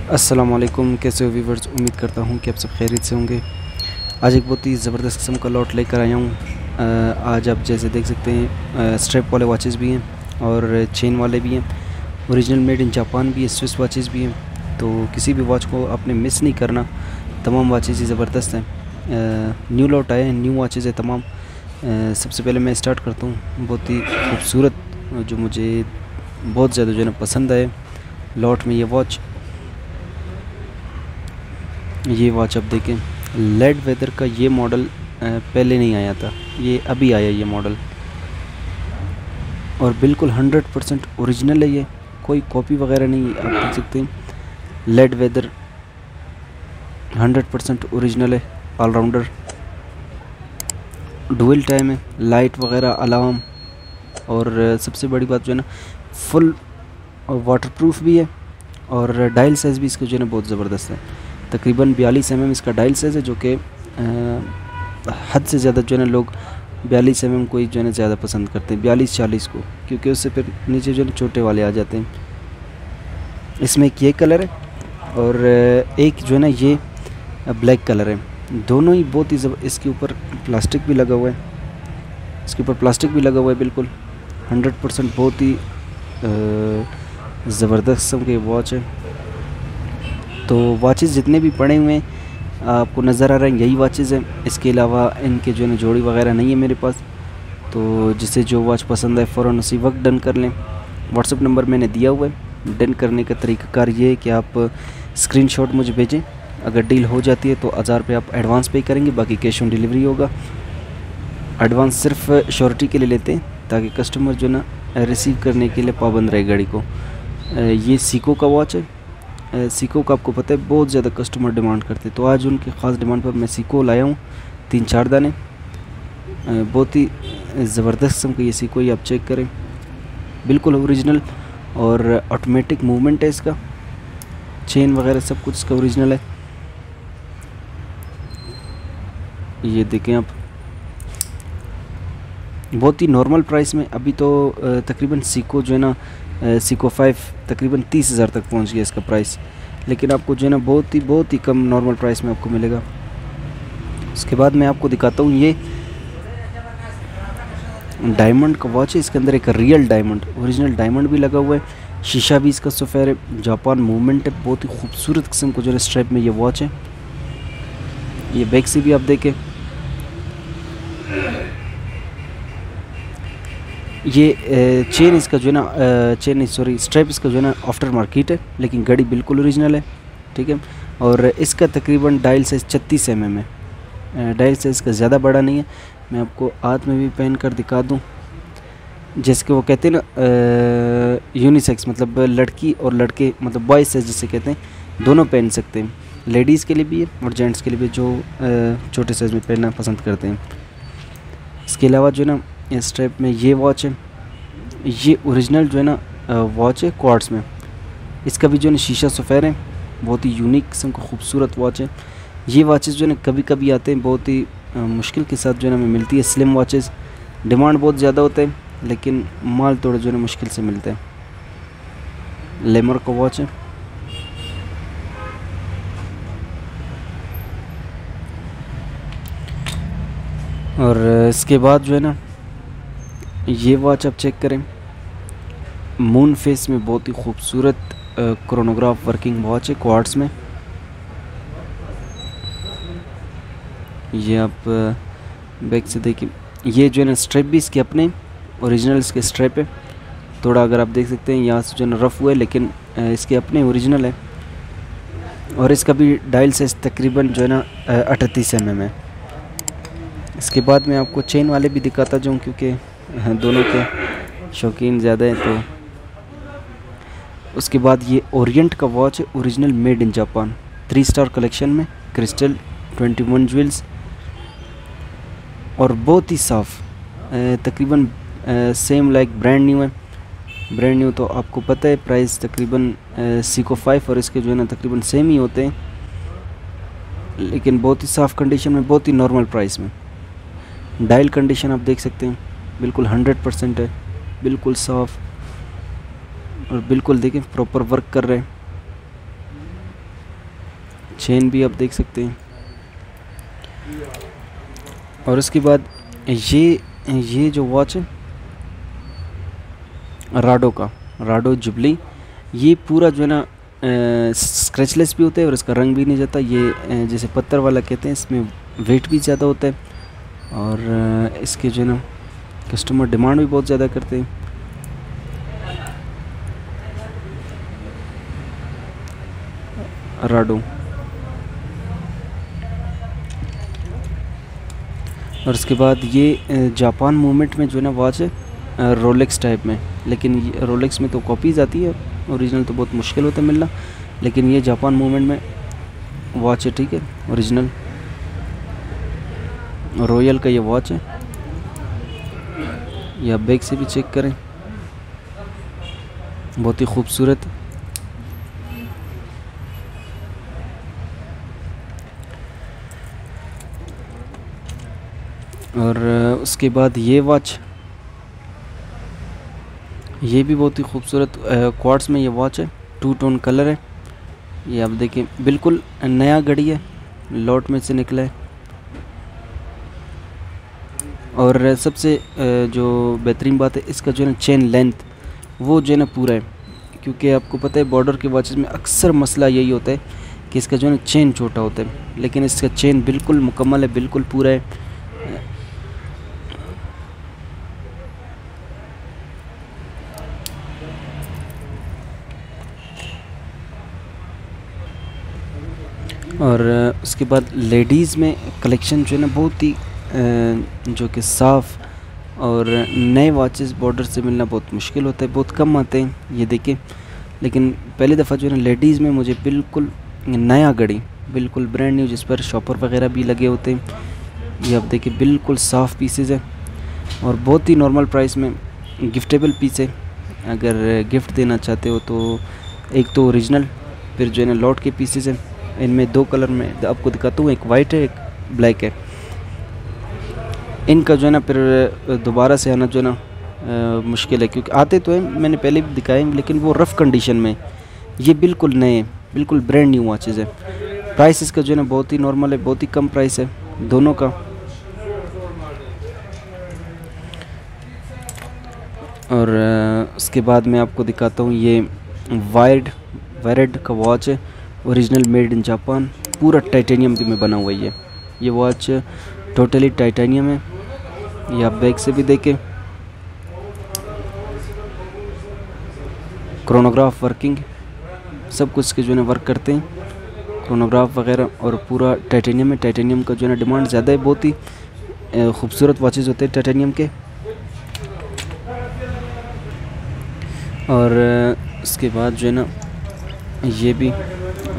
अस्सलाम वालेकुम, कैसे हो व्यूवर्स। उम्मीद करता हूँ कि आप सब खैरियत से होंगे। आज एक बहुत ही ज़बरदस्त किस्म का लॉट लेकर आया हूँ। आज आप जैसे देख सकते हैं स्ट्रैप वाले वॉचेस भी हैं और चेन वाले भी हैं। ओरिजिनल मेड इन जापान भी है, स्विस वॉचेस भी हैं। तो किसी भी वॉच को आपने मिस नहीं करना। तमाम वॉचेस ही ज़बरदस्त हैं। न्यू लॉट आए हैं, न्यू वॉचेस है तमाम। सबसे पहले मैं स्टार्ट करता हूँ बहुत ही खूबसूरत, जो मुझे बहुत ज़्यादा जो है ना पसंद आए लॉट में ये वॉच आप देखें। लेड वेदर का ये मॉडल पहले नहीं आया था, ये अभी आया ये मॉडल, और बिल्कुल 100% ओरिजिनल है। ये कोई कॉपी वगैरह नहीं है, आप देख सकते हैं। लेड वेदर 100% ओरिजिनल है। ऑलराउंडर, डुअल टाइम है, लाइट वगैरह, अलार्म, और सबसे बड़ी बात जो है ना फुल वाटरप्रूफ भी है। और डायल साइज़ भी इसका जो है ना बहुत ज़बरदस्त है। तकरीबन 42 mm इसका डायल साइज़ है, जो कि हद से ज़्यादा जो है ना लोग 42 mm को ही जो है ना ज़्यादा पसंद करते हैं, 42-40 को, क्योंकि उससे फिर नीचे जो है ना छोटे वाले आ जाते हैं। इसमें एक ये कलर है और एक जो है ना ये ब्लैक कलर है। दोनों ही बहुत ही इसके ऊपर प्लास्टिक भी लगा हुआ है, बिल्कुल 100% बहुत ही ज़बरदस्त किस्म की वॉच है। तो वॉचेस जितने भी पड़े हुए हैं आपको नज़र आ रहे हैं, यही वॉचेस हैं। इसके अलावा इनके जो है ना जोड़ी वगैरह नहीं है मेरे पास। तो जिसे जो वॉच पसंद है फ़ौरन उसी वक्त डन कर लें। व्हाट्सअप नंबर मैंने दिया हुआ है। डन करने का तरीक़ाकार ये है कि आप स्क्रीनशॉट मुझे भेजें। अगर डील हो जाती है तो 1000 रुपये आप एडवांस पे करेंगे, बाकी कैश ऑन डिलीवरी होगा। एडवांस सिर्फ श्योरिटी के लिए लेते हैं ताकि कस्टमर जो ना रिसीव करने के लिए पाबंद रहे गाड़ी को। ये सीको का वॉच है। सीको का आपको पता है बहुत ज़्यादा कस्टमर डिमांड करते हैं, तो आज उनकी ख़ास डिमांड पर मैं सीको लाया हूँ 3-4 दाने। बहुत ही ज़बरदस्त किस्म का ये सीको, ही आप चेक करें, बिल्कुल ओरिजिनल। और ऑटोमेटिक मूवमेंट है इसका, चेन वगैरह सब कुछ इसका ओरिजिनल है। ये देखें आप, बहुत ही नॉर्मल प्राइस में। अभी तो तकरीबन सीको जो है ना सीको 5 तकरीबन 30,000 तक पहुंच गया इसका प्राइस, लेकिन आपको जो है ना बहुत ही कम नॉर्मल प्राइस में आपको मिलेगा। उसके बाद मैं आपको दिखाता हूँ, ये डायमंड का वॉच है। इसके अंदर एक रियल डायमंड, ओरिजिनल डायमंड भी लगा हुआ है। शीशा भी इसका सफ़ेद है, जापान मूवमेंट है। बहुत ही खूबसूरत किस्म को जो है स्ट्रैप में ये वॉच है। ये बैक से भी आप देखें, ये चेन इसका जो है ना स्ट्रैप इसका जो है ना आफ्टर मार्केट है, लेकिन घड़ी बिल्कुल ओरिजिनल है, ठीक है। और इसका तकरीबन डायल साइज़ 36 mm है। डायल साइज़ का ज़्यादा बड़ा नहीं है। मैं आपको हाथ में भी पहन कर दिखा दूँ। जैसे कि वो कहते हैं ना यूनिसेक्स, मतलब लड़की और लड़के, मतलब बॉयज़ साइज़ जिसे कहते हैं, दोनों पहन सकते हैं। लेडीज़ के लिए भी है और जेंट्स के लिए भी, जो छोटे साइज़ में पहनना पसंद करते हैं। इसके अलावा जो है ना इस स्ट्रैप में ये वॉच है। ये ओरिजिनल जो है ना वॉच है क्वार्ट्स में। इसका भी जो है ना शीशा सफ़ेद है। बहुत ही यूनिक किस्म का खूबसूरत वॉच है। ये वॉचेस जो है ना कभी कभी आते हैं, बहुत ही मुश्किल के साथ जो है ना हमें मिलती है। स्लिम वॉचेस डिमांड बहुत ज़्यादा होता है, लेकिन माल थोड़ा जो है ना मुश्किल से मिलता है। लेमर का वॉच है। और इसके बाद जो है ना ये वॉच आप चेक करें, मून फेस में बहुत ही खूबसूरत क्रोनोग्राफ वर्किंग वॉच है क्वार्ट्स में। ये आप बैक से देखिए, ये जो है ना स्ट्रैप भी इसके अपने ओरिजिनल इसके स्ट्रैप है। थोड़ा अगर आप देख सकते हैं यहाँ से जो है ना रफ़ हुआ है, लेकिन इसके अपने ओरिजिनल है। और इसका भी डायल साइज तकरीबन जो है ना 38 mm है। इसके बाद मैं आपको चेन वाले भी दिखाता जाऊँ, क्योंकि दोनों के शौकीन ज़्यादा हैं। तो उसके बाद ये ओरिएंट का वॉच है, original made in Japan, 3 star collection में, क्रिस्टल 21 ज्वेल्स, और बहुत ही साफ़, तकरीबन सेम लाइक ब्रांड न्यू है। ब्रांड न्यू तो आपको पता है प्राइस तकरीबन सीको 5 और इसके जो है ना तकरीबन सेम ही होते हैं, लेकिन बहुत ही साफ़ कंडीशन में, बहुत ही नॉर्मल प्राइस में। डायल कंडीशन आप देख सकते हैं, बिल्कुल 100% है, बिल्कुल साफ़, और बिल्कुल देखें प्रॉपर वर्क कर रहे हैं। चेन भी आप देख सकते हैं। और उसके बाद ये जो वॉच है राडो जुबली, ये पूरा जो है ना स्क्रैचलेस भी होता है और इसका रंग भी नहीं जाता। ये जैसे पत्थर वाला कहते हैं, इसमें वेट भी ज़्यादा होता है और इसके जो है ना कस्टमर डिमांड भी बहुत ज़्यादा करते हैं। राडो। और उसके बाद ये जापान मूवमेंट में जो है ना वॉच है रोलेक्स टाइप में, लेकिन रोलेक्स में तो कॉपीज़ आती है, ओरिजिनल तो बहुत मुश्किल होता है मिलना, लेकिन ये जापान मूवमेंट में वॉच है, ठीक है, ओरिजिनल रॉयल का ये वॉच है। या बैक से भी चेक करें, बहुत ही खूबसूरत। और उसके बाद ये वॉच, ये भी बहुत ही खूबसूरत क्वार्ट्स में ये वॉच है, 2 टोन कलर है। ये आप देखिए बिल्कुल नया घड़ी है, लॉट में से निकला है। और सबसे जो बेहतरीन बात है, इसका जो है ना चेन लेंथ वो जो है ना पूरा है, क्योंकि आपको पता है बॉर्डर के वॉचेस में अक्सर मसला यही होता है कि इसका जो है ना चेन छोटा होता है, लेकिन इसका चेन बिल्कुल मुकम्मल है, बिल्कुल पूरा है। और उसके बाद लेडीज़ में कलेक्शन जो है ना बहुत ही जो कि साफ़ और नए वॉचेस बॉर्डर से मिलना बहुत मुश्किल होता है, बहुत कम आते हैं ये देखिए। लेकिन पहली दफ़ा जो है ना लेडीज़ में मुझे बिल्कुल नया घड़ी, बिल्कुल ब्रांड न्यू, जिस पर शॉपर वगैरह भी लगे होते हैं, ये आप देखिए बिल्कुल साफ़ पीसेज है और बहुत ही नॉर्मल प्राइस में गिफ्टेबल पीस है। अगर गिफ्ट देना चाहते हो तो एक तो ओरिजिनल, फिर जो है ना लॉट के पीसेज हैं। इनमें 2 कलर में आपको दिखाता हूँ, एक वाइट है, एक ब्लैक है। इनका जो है ना फिर दोबारा से आना जो है ना मुश्किल है, क्योंकि आते तो हैं, मैंने पहले भी दिखाए, लेकिन वो रफ़ कंडीशन में। ये बिल्कुल नए, बिल्कुल ब्रांड न्यू वॉचेज़ है। प्राइस इसका जो है ना बहुत ही नॉर्मल है, बहुत ही कम प्राइस है दोनों का। और उसके बाद मैं आपको दिखाता हूँ, ये वायर्ड का वॉच है, ओरिजिनल मेड इन जापान, पूरा टाइटेनियम में बना हुआ है। ये वॉच टोटली टाइटेनियम है। ये आप बैक से भी देखें, क्रोनोग्राफ वर्किंग, सब कुछ के जो है ना वर्क करते हैं, क्रोनोग्राफ वगैरह, और पूरा टाइटेनियम में। टाइटेनियम का जो है ना डिमांड ज़्यादा है, बहुत ही खूबसूरत वॉचेस होते हैं टाइटेनियम के। और उसके बाद जो है ना ये भी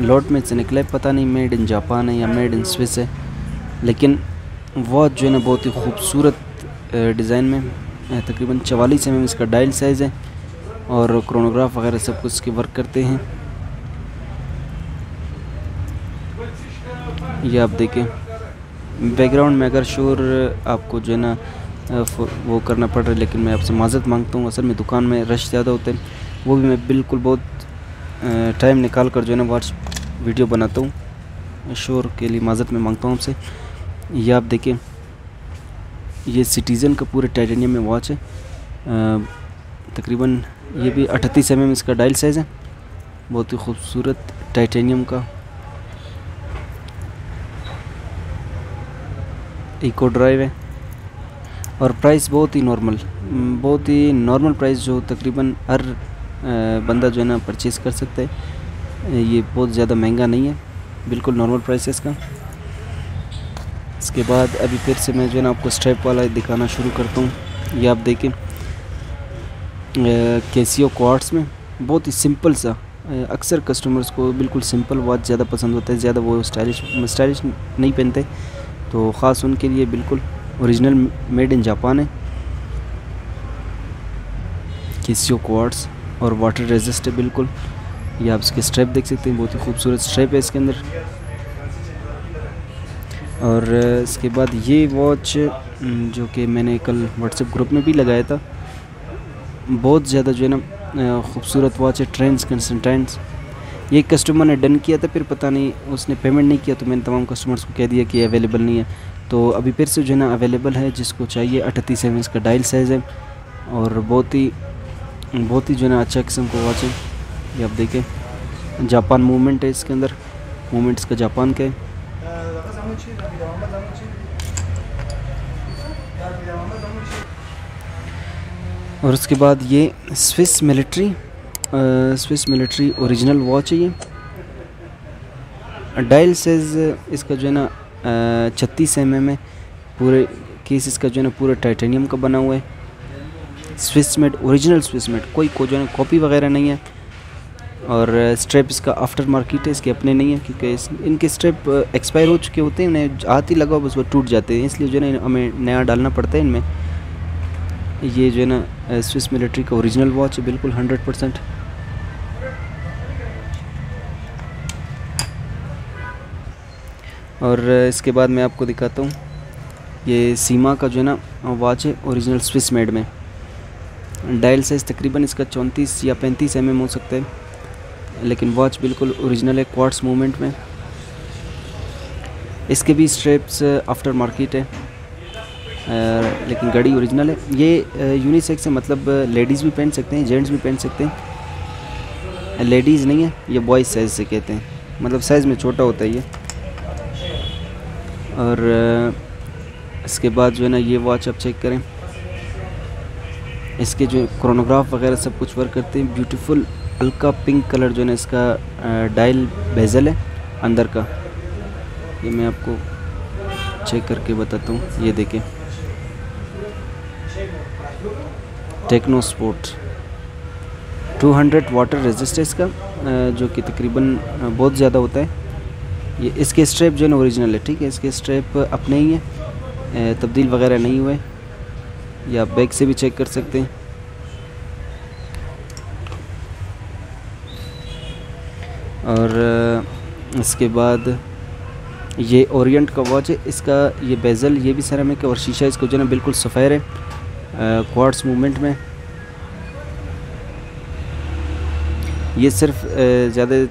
लॉट में से निकला है, पता नहीं मेड इन जापान है या मेड इन स्विस है, लेकिन वॉच जो है ना बहुत ही खूबसूरत डिज़ाइन में, तकरीबन 44 mm इसका डायल साइज़ है और क्रोनोग्राफ वगैरह सब कुछ इसके वर्क करते हैं। ये आप देखें बैकग्राउंड में, अगर शोर आपको जो है ना वो करना पड़ रहा है, लेकिन मैं आपसे माज़रत मांगता हूँ। असल में दुकान में रश ज़्यादा होते हैं, वो भी मैं बिल्कुल बहुत टाइम निकाल कर जो है ना वॉच वीडियो बनाता हूँ। शोर के लिए माज़रत में मांगता हूँ आपसे। ये आप देखें, ये सिटीज़न का पूरे टाइटेनियम में वॉच है, तकरीबन ये भी 38 mm इसका डायल साइज़ है, बहुत ही खूबसूरत टाइटेनियम का। इको ड्राइव है और प्राइस बहुत ही नॉर्मल प्राइस, जो तकरीबन हर बंदा जो है ना परचेज़ कर सकता है। ये बहुत ज़्यादा महंगा नहीं है, बिल्कुल नॉर्मल प्राइस है इसका। इसके बाद अभी फिर से मैं जो है ना आपको स्ट्रैप वाला दिखाना शुरू करता हूँ। ये आप देखें कैसियो क्वार्ट्स में, बहुत ही सिंपल सा, अक्सर कस्टमर्स को बिल्कुल सिंपल वॉच ज़्यादा पसंद होता है, ज़्यादा वो स्टाइलिश नहीं पहनते, तो ख़ास उनके लिए बिल्कुल ओरिजिनल मेड इन जापान है। कैसियो क्वार्ट्स और वाटर रेजिस्ट है बिल्कुल। ये आप इसके स्ट्रैप देख सकते हैं, बहुत ही खूबसूरत स्ट्रैप है इसके अंदर। और इसके बाद ये वॉच जो कि मैंने कल व्हाट्सएप ग्रुप में भी लगाया था, बहुत ज़्यादा जो है ना खूबसूरत वॉच है, ट्रेंड्स कंस्टेंटाइन्स। ये कस्टमर ने डन किया था, फिर पता नहीं उसने पेमेंट नहीं किया, तो मैंने तमाम कस्टमर्स को कह दिया कि अवेलेबल नहीं है। तो अभी फिर से जो है ना अवेलेबल है, जिसको चाहिए 38 इंच का डायल साइज़ है और बहुत ही जो है ना अच्छा किस्म का वॉच है। ये आप देखें, जापान मूवमेंट है इसके अंदर, मूवमेंट्स का जापान का है। और उसके बाद ये स्विस मिलिट्री ओरिजिनल वॉच है। ये डायल साइज़ इसका जो है ना 36 mm है। पूरे केस इसका जो है ना पूरा टाइटेनियम का बना हुआ है, Swiss made, original Swiss made, कोई जो है ना कॉपी वगैरह नहीं है। और स्ट्रैप इसका आफ्टर मार्केट है, इसके अपने नहीं है, क्योंकि इनके स्ट्रैप एक्सपायर हो चुके होते हैं, उन्हें हाथ ही लगाओ बस वो टूट जाते हैं, इसलिए जो है ना हमें नया डालना पड़ता है इनमें। ये जो है ना स्विस मिलिट्री का ओरिजिनल वॉच है, बिल्कुल 100%। और इसके बाद मैं आपको दिखाता हूँ, ये सीमा का जो है ना वॉच है, ओरिजिनल स्विस मेड में। डायल साइज़ तकरीबन इसका 34 या 35 mm हो सकता है, लेकिन वॉच बिल्कुल ओरिजिनल है, क्वार्ट्स मूवमेंट में। इसके भी स्ट्रैप्स आफ्टर मार्केट है, लेकिन घड़ी ओरिजिनल है। ये यूनिसेक्स है, मतलब लेडीज़ भी पहन सकते हैं, जेंट्स भी पहन सकते हैं। लेडीज़ नहीं है, ये बॉयज़ साइज़ से कहते हैं, मतलब साइज़ में छोटा होता है ये। और इसके बाद जो है ना ये वॉच आप चेक करें, इसके जो क्रोनोग्राफ वगैरह सब कुछ वर्क करते हैं। ब्यूटीफुल हल्का पिंक कलर जो है ना इसका डायल बेजल है अंदर का, ये मैं आपको चेक करके बताता हूँ। ये देखें, टेक्नो स्पोर्ट 200 वाटर रेजिस्टेंस का, जो कि तकरीबन बहुत ज़्यादा होता है। ये इसके स्ट्रैप जो है ना ओरिजिनल है, ठीक है, इसके स्ट्रैप अपने ही हैं, तब्दील वगैरह नहीं हुए। या बैक से भी चेक कर सकते हैं। और इसके बाद ये ओरिएंट का वॉच है, इसका ये बेजल ये भी सेरामिक है और शीशा इसको जो है ना बिल्कुल सफ़ेद है, क्वार्ट्स मूवमेंट में। ये सिर्फ ज़्यादा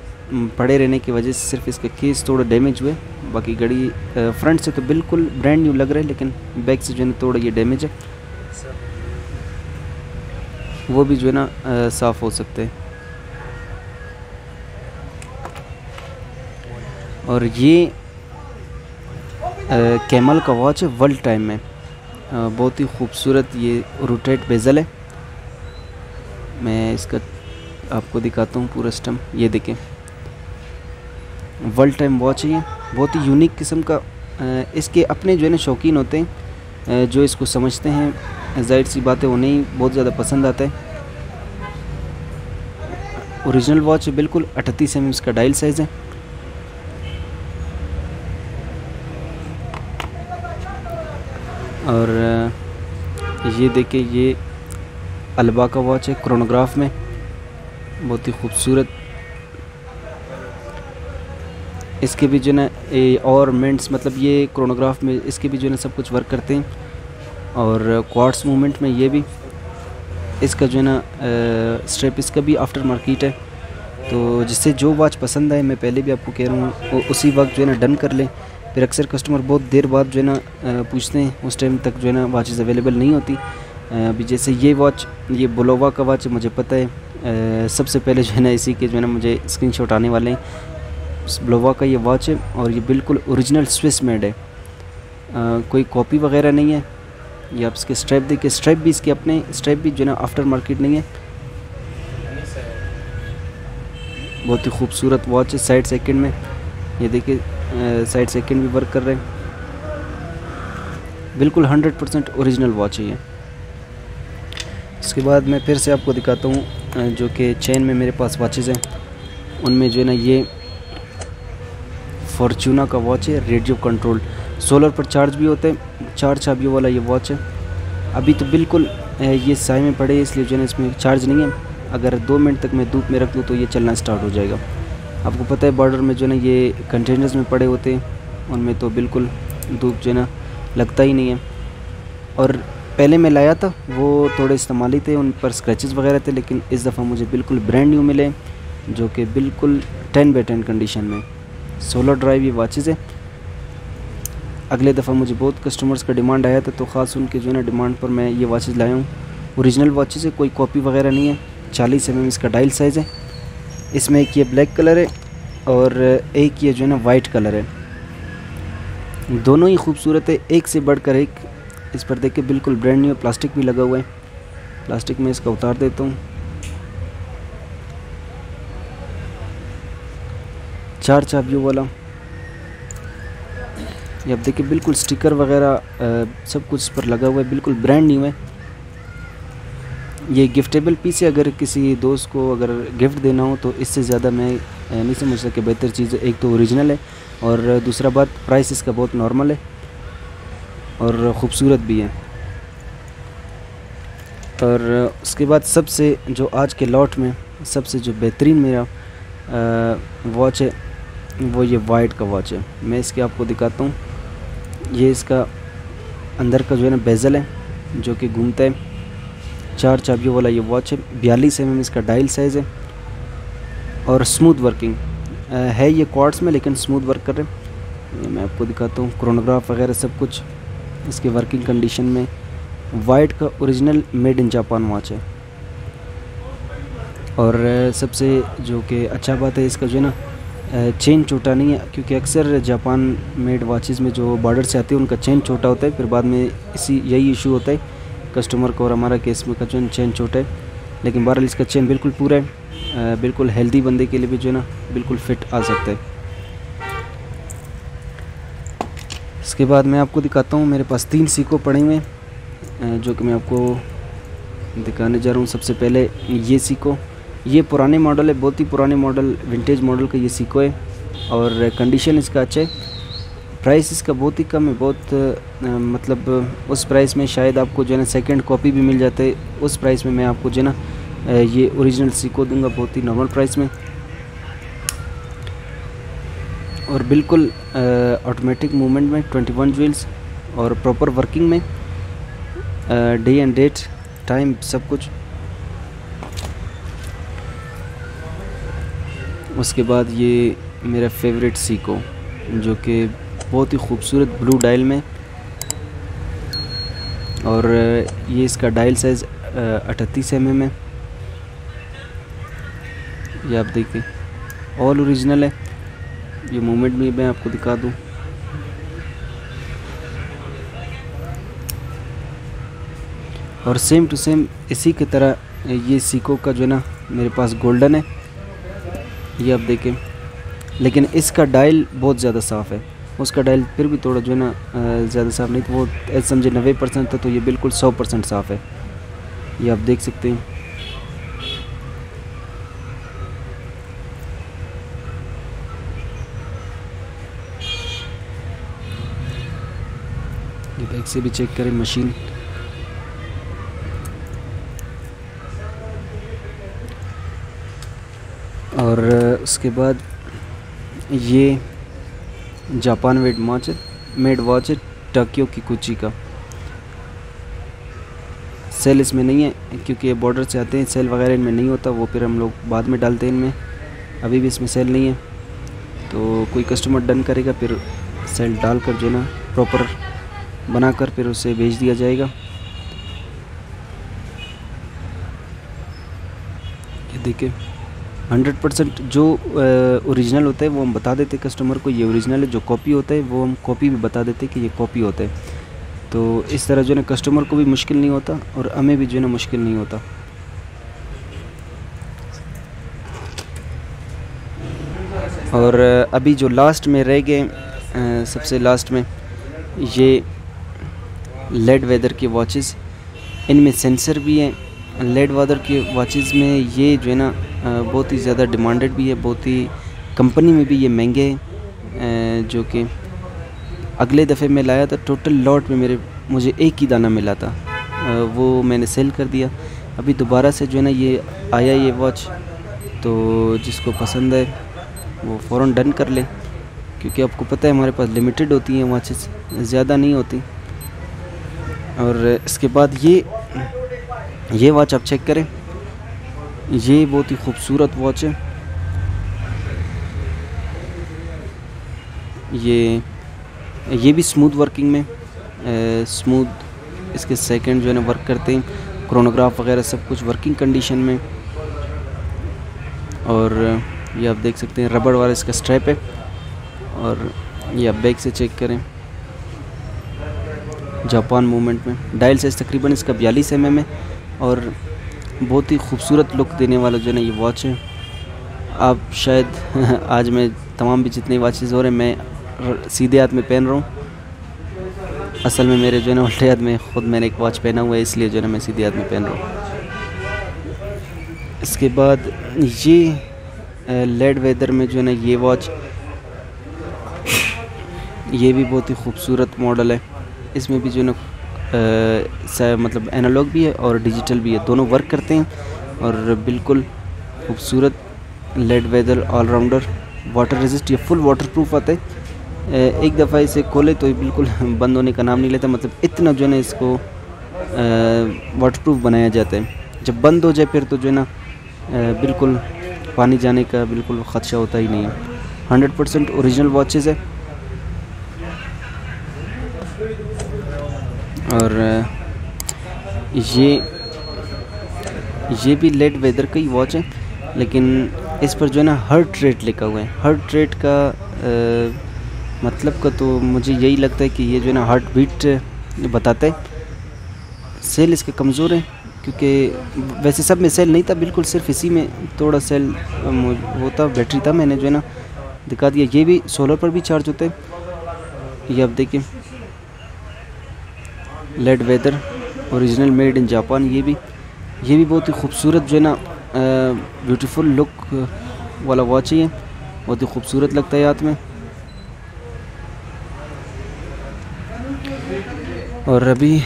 पड़े रहने की वजह से सिर्फ इसका केस थोड़ा डैमेज हुए, बाकी घड़ी फ्रंट से तो बिल्कुल ब्रांड न्यू लग रहा है, लेकिन बैक से जो है ना थोड़ा ये डैमेज है, वो भी जो है ना साफ़ हो सकते हैं। और ये कैमल का वॉच है, वर्ल्ड टाइम में, बहुत ही खूबसूरत ये रोटेट बेजल है। मैं इसका आपको दिखाता हूँ पूरा सिस्टम। ये देखें, वर्ल्ड टाइम वॉच है, ये बहुत ही यूनिक किस्म का। इसके अपने जो है ना शौकीन होते हैं, जो इसको समझते हैं, जाहिर सी बात है उन्हें बहुत ज़्यादा पसंद आता है। ओरिजिनल वॉच है, बिल्कुल 38 mm का डायल साइज़ है। और ये देखिए, ये अल्बा का वॉच है, क्रोनोग्राफ में, बहुत ही खूबसूरत। इसके भी जो है ना और मेंट्स, मतलब ये क्रोनोग्राफ में इसके भी जो है ना सब कुछ वर्क करते हैं। और क्वार्ट्स मूवमेंट में ये भी, इसका जो है ना स्ट्रैप इसका भी आफ्टर मार्केट है। तो जिससे जो वॉच पसंद आए, मैं पहले भी आपको कह रहा हूँ, वो उसी वक्त जो है ना डन कर लें। फिर अक्सर कस्टमर बहुत देर बाद जो है ना पूछते हैं, उस टाइम तक जो है ना वॉचेस अवेलेबल नहीं होती। अभी जैसे ये वॉच, ये बुलोवा का वॉच है, मुझे पता है सबसे पहले जो है ना इसी के जो है ना मुझे स्क्रीनशॉट आने वाले हैं। बुलोवा का ये वॉच है और ये बिल्कुल ओरिजिनल स्विस मेड है, कोई कॉपी वगैरह नहीं है। ये आप इसके स्ट्रैप देखिए, स्ट्रैप भी इसके अपने, स्ट्रैप भी जो है ना आफ्टर मार्केट नहीं है। बहुत ही खूबसूरत वॉच है। साइड सेकंड में ये देखिए, साइड सेकंड भी वर्क कर रहे हैं, बिल्कुल 100% ओरिजिनल वॉच है ये। इसके बाद मैं फिर से आपको दिखाता हूँ, जो कि चेन में मेरे पास वॉचेज़ हैं, उनमें जो है ना ये फॉर्चूना का वॉच है, रेडियो कंट्रोल, सोलर पर चार्ज भी होता है, 4 चाबियों वाला ये वॉच है। अभी तो बिल्कुल ये साए में पड़े, इसलिए जो है ना इसमें चार्ज नहीं है। अगर 2 मिनट तक मैं धूप में रख दूँ तो ये चलना स्टार्ट हो जाएगा। आपको पता है बॉर्डर में जो है ना ये कंटेनर्स में पड़े होते हैं, उनमें तो बिल्कुल धूप जो है ना लगता ही नहीं है। और पहले मैं लाया था वो थोड़े इस्तेमाली थे, उन पर स्क्रैचेस वगैरह थे, लेकिन इस दफ़ा मुझे बिल्कुल ब्रांड न्यू मिले। जो कि बिल्कुल 10/10 कंडीशन में। सोलर ड्राइव ये वॉचेज़ है। अगले दफ़ा मुझे बहुत कस्टमर्स का डिमांड आया था, तो ख़ास उनके जो है ना डिमांड पर मैं ये वॉचेज़ लाया हूँ। ओरिजिनल वॉचेज़ है, कोई कॉपी वगैरह नहीं है। 40 mm इसका डायल साइज़ है। इसमें एक ये ब्लैक कलर है और एक ये जो है ना वाइट कलर है। दोनों ही खूबसूरत है, एक से बढ़कर एक। इस पर देखिए बिल्कुल ब्रांड न्यू प्लास्टिक भी लगा हुआ है। प्लास्टिक में इसका उतार देता हूँ। 4 चाबियों वाला। ये आप देखिए बिल्कुल स्टिकर वगैरह सब कुछ इस पर लगा हुआ है, बिल्कुल ब्रांड न्यू है। ये गिफ्टेबल पीस है, अगर किसी दोस्त को अगर गिफ्ट देना हो तो इससे ज़्यादा मैं नहीं समझ सकता बेहतर चीज़ है। एक तो ओरिजिनल है और दूसरा बात प्राइस इसका बहुत नॉर्मल है और ख़ूबसूरत भी है। और उसके बाद सबसे जो आज के लॉट में सबसे जो बेहतरीन मेरा वॉच है वो ये वाइट का वॉच है। मैं इसके आपको दिखाता हूँ। ये इसका अंदर का जो है ना बेजल है जो कि घूमता है। 4 चाबियों वाला ये वॉच है। 42 mm इसका डायल साइज़ है और स्मूथ वर्किंग है। ये क्वार्ट्स में लेकिन स्मूथ वर्क कर रहे हैं। ये मैं आपको दिखाता हूँ। क्रोनोग्राफ वगैरह सब कुछ इसके वर्किंग कंडीशन में। वाइट का original made in Japan watch है। और सबसे जो कि अच्छा बात है इसका जो है ना चेन छोटा नहीं है, क्योंकि अक्सर जापान मेड वॉचेज़ में जो बॉर्डर से आती है उनका चेन छोटा होता है, फिर बाद में यही इशू होता है कस्टमर को। और हमारा केस में का जो चेन छोटा है, लेकिन बहरहाल इसका चेन बिल्कुल पूरा है। बिल्कुल हेल्दी बंदे के लिए भी जो है ना बिल्कुल फिट आ सकता है। इसके बाद मैं आपको दिखाता हूँ, मेरे पास 3 सीको पड़े हुए हैं जो कि मैं आपको दिखाने जा रहा हूँ। सबसे पहले ये सीको, ये पुराने मॉडल है, बहुत ही पुराने मॉडल, विंटेज मॉडल का ये सीको है और कंडीशन इसका अच्छा है। प्राइस इसका बहुत ही कम है, बहुत मतलब उस प्राइस में शायद आपको जो है ना सेकंड कॉपी भी मिल जाते है। उस प्राइस में मैं आपको जो है ना ये ओरिजिनल सीको दूंगा बहुत ही नॉर्मल प्राइस में। और बिल्कुल ऑटोमेटिक मूवमेंट में 21 व्हील्स और प्रॉपर वर्किंग में, डे एंड डेट टाइम सब कुछ। उसके बाद ये मेरा फेवरेट सीको जो कि बहुत ही खूबसूरत ब्लू डायल में, और ये इसका डायल साइज़ 38 mm है। ये आप देखिए ऑल ओरिजिनल है। ये मूवमेंट भी मैं आपको दिखा दूँ। और सेम टू सेम इसी की तरह ये सीको का जो है ना मेरे पास गोल्डन है, ये आप देखें। लेकिन इसका डायल बहुत ज़्यादा साफ़ है, उसका डायल फिर भी थोड़ा जो है ना ज़्यादा साफ़ नहीं, तो वो ऐसे समझे 90% था, तो ये बिल्कुल 100% साफ़ है। ये आप देख सकते हैं। ये बैक से भी चेक करें मशीन। और उसके बाद ये जापान मेड वॉच है टोक्यो किकुची का। सेल इसमें नहीं है क्योंकि ये बॉर्डर से आते हैं, सेल वगैरह इनमें नहीं होता, वो फिर हम लोग बाद में डालते हैं इनमें। अभी भी इसमें सेल नहीं है, तो कोई कस्टमर डन करेगा फिर सेल डालकर जो है ना प्रॉपर बनाकर फिर उसे भेज दिया जाएगा। ये देखिए 100% जो ओरिजिनल होता है वो हम बता देते कस्टमर को ये ओरिजिनल है। जो कॉपी होता है वो हम कॉपी भी बता देते कि ये कॉपी होता है। तो इस तरह जो है ना कस्टमर को भी मुश्किल नहीं होता और हमें भी जो है ना मुश्किल नहीं होता। और अभी जो लास्ट में रह गए, सबसे लास्ट में ये लेड वेदर के वॉचेस, इनमें सेंसर भी हैं। लेड वेदर के वॉचेस में ये जो है ना बहुत ही ज़्यादा डिमांडेड भी है, बहुत ही कंपनी में भी ये महंगे हैं। जो कि अगले दफ़े मैं लाया था, टोटल लॉट में मुझे एक ही दाना मिला था, वो मैंने सेल कर दिया। अभी दोबारा से जो है ना ये आया ये वॉच, तो जिसको पसंद है वो फ़ौरन डन कर ले, क्योंकि आपको पता है हमारे पास लिमिटेड होती हैं वॉचेस, ज़्यादा नहीं होती। और इसके बाद ये वॉच आप चेक करें, ये बहुत ही खूबसूरत वॉच है। ये भी स्मूथ वर्किंग में, स्मूथ इसके सेकंड जो है ना वर्क करते हैं, क्रोनोग्राफ वगैरह सब कुछ वर्किंग कंडीशन में। और ये आप देख सकते हैं रबड़ वाला इसका स्ट्रैप है। और ये आप बैक से चेक करें, जापान मूवमेंट में। डायल साइज तकरीबन इसका 42 mm है और बहुत ही खूबसूरत लुक देने वाला जो है ना ये वॉच है। आप शायद आज मैं तमाम भी जितने वॉचेज़ हो रहे हैं मैं सीधे हाथ में पहन रहा हूँ। असल में मेरे जो है ना उल्टे हाथ में ख़ुद मैंने एक वॉच पहना हुआ है, इसलिए जो है ना मैं सीधे हाथ में पहन रहा हूँ। इसके बाद ये लेड वेदर में जो है ना ये वॉच, ये भी बहुत ही खूबसूरत मॉडल है। इसमें भी जो है ना मतलब एनालॉग भी है और डिजिटल भी है, दोनों वर्क करते हैं और बिल्कुल खूबसूरत leather all rounder, water resist. ये फुल वाटर प्रूफ आता है। एक दफ़ा इसे खोले तो ये बिल्कुल बंद होने का नाम नहीं लेता, मतलब इतना जो है ना इसको वाटर प्रूफ बनाया जाता है। जब बंद हो जाए फिर तो जो है ना बिल्कुल पानी जाने का बिल्कुल ख़दशा होता ही नहीं है। 100% ओरिजिनल वॉचेज़ है। और ये भी लेड वेदर का ही वॉच है, लेकिन इस पर जो है ना हार्ट रेट लिखा हुआ है। हार्ट रेट का मतलब का तो मुझे यही लगता है कि ये जो है ना हार्ट बीट बताता है। सेल इसके कमज़ोर है क्योंकि वैसे सब में सेल नहीं था, बिल्कुल सिर्फ इसी में थोड़ा सेल होता, बैटरी था, मैंने जो है ना दिखा दिया। ये भी सोलर पर भी चार्ज होता है। ये आप देखिए leather original made in Japan. ये भी बहुत ही खूबसूरत जो है ना ब्यूटीफुल लुक वाला वॉच है। बहुत ही खूबसूरत लगता है हाथ में। और अभी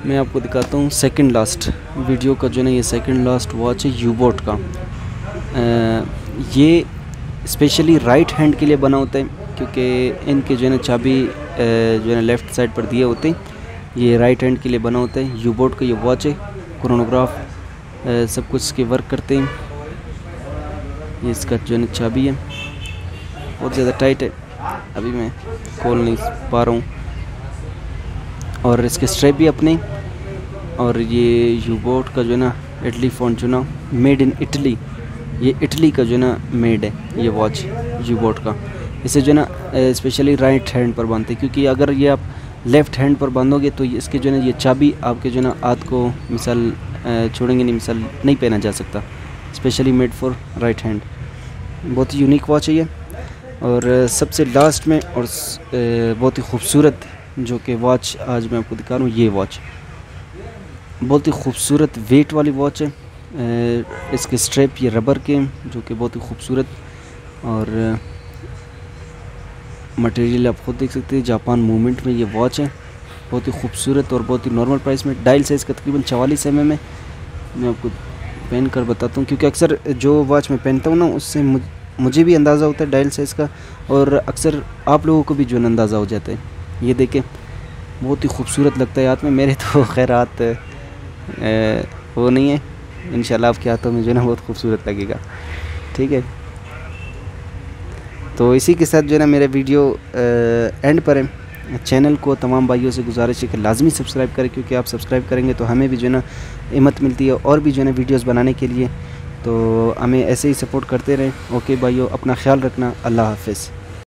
मैं आपको दिखाता हूँ सेकंड लास्ट वीडियो का जो है ना ये सेकंड लास्ट वॉच है यूबोट का। ये स्पेशली राइट हैंड के लिए बना होता है क्योंकि इनके जो है ना चाबी जो है ना लेफ़्ट साइड पर दिए होते हैं। ये राइट हैंड के लिए बना होता है। यूबोट का ये वॉच है, क्रोनोग्राफ सब कुछ इसके वर्क करते हैं। ये इसका जो है ना चाबी है, बहुत ज़्यादा टाइट है, अभी मैं खोल नहीं पा रहा हूँ। और इसके स्ट्रैप भी अपने। और ये यूबोट का जो है ना इटली फ़ॉन्ट जो ना मेड इन इटली, ये इटली का जो है ना मेड है ये वॉच यूबोट का। इसे जो है ना स्पेशली राइट हैंड पर बांधते हैं क्योंकि अगर ये आप लेफ़्ट हैंड पर बांधोगे तो इसके जो है ना ये चाबी आपके जो है ना हाथ को मिसाल छोड़ेंगे नहीं, मिसाल नहीं पहना जा सकता। Specially made for right hand. बहुत ही यूनिक वॉच है ये। और सबसे लास्ट में और बहुत ही खूबसूरत जो कि वॉच आज मैं आपको दिखा रहा हूँ, ये वॉच बहुत ही खूबसूरत वेट वाली वॉच है। इसके स्ट्रैप ये रबर के जो कि बहुत ही खूबसूरत, और मटेरियल आप खुद देख सकते हैं। जापान मूवमेंट में ये वॉच है, बहुत ही खूबसूरत और बहुत ही नॉर्मल प्राइस में। डायल साइज़ का तकरीबन 44 mm है। मैं आपको पहन कर बताता हूँ क्योंकि अक्सर जो वॉच मैं पहनता हूँ ना उससे मुझे भी अंदाज़ा होता है डायल साइज़ का, और अक्सर आप लोगों को भी जो है अंदाज़ा हो जाता है। ये देखें बहुत ही खूबसूरत लगता है हाथ में। मेरे तो खैर हाथ वो नहीं है, इंशाल्लाह आपके हाथों में जो है ना बहुत खूबसूरत लगेगा। ठीक है, तो इसी के साथ जो है ना मेरा वीडियो एंड पर है। चैनल को तमाम भाइयों से गुजारिश है कि लाजमी सब्सक्राइब करें क्योंकि आप सब्सक्राइब करेंगे तो हमें भी जो है ना हिम्मत मिलती है और भी जो है ना वीडियोस बनाने के लिए। तो हमें ऐसे ही सपोर्ट करते रहें। ओके भाइयों, अपना ख्याल रखना। अल्लाह हाफ़िज़।